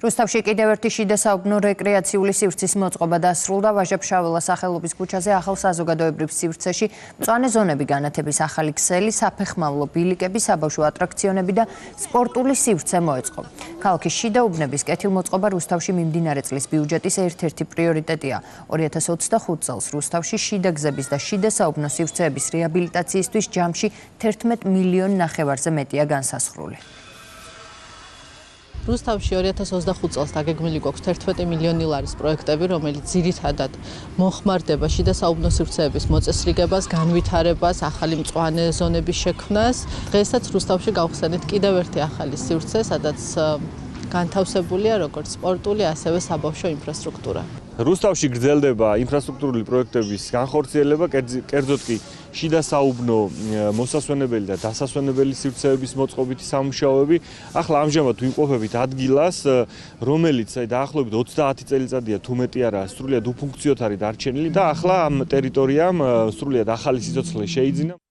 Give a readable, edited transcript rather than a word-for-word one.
რუსთავში კიდევ ერთი შიდა საუბნო რეკრეაციული სივრცის მოწყობა დასრულდა. ვაჟა-ფშაველას სახელობის ქუჩაზე ახალ საზოგადოებრივ სივრცეში მწვანე ზონები განათების ახალი ქსელი, საფეხმავლო ბილიკები, საბავშვო ატრაქციონები და სპორტული სივრცე მოეწყო. ქალაქის შიდა უბნების კეთილმოწყობა რუსთავში მიმდინარე წლის ბიუჯეტის ერთ-ერთი პრიორიტეტია. 2025 წელს რუსთავში შიდა გზების და შიდა საუბნო სივრცეების რეაბილიტაციისთვის ჯამში 11,5 მილიონზე მეტია განსასხვრული. რუსთავში 2025 წელს დაგეგმილი გვაქვს 11 მილიონი ლარის პროექტები, რომელიც ძირითადად მოხმარდება შიდა საუბნო სივრცეების მოწესრიგებას, განვითარებას, ახალი მწვანე ზონების შექმნას. დღესაც რუსთავში გავხსენით კიდევ ერთი ახალი სივრცე, სადაც განთავსებულია როგორც სპორტული, ასევე საბავშვო ინფრასტრუქტურა. რუსთავში გრძელდება ინფრასტრუქტურული პროექტების განხორციელება, კერძოდ კი შიდა საუბნო მოსასვენებელი და დასასვენებელი სივრცეების მოწყობითი სამუშაოები. ახლა ამჟამად ვიმყოფებით ადგილას, რომელიც დაახლოებით 30 წელიწადია თუ მეტი არა სრულიად უფუნქციოდ არის დარჩენილი და ახლა ამ ტერიტორიამ სრულიად ახალი სიცოცხლე შეიძინა.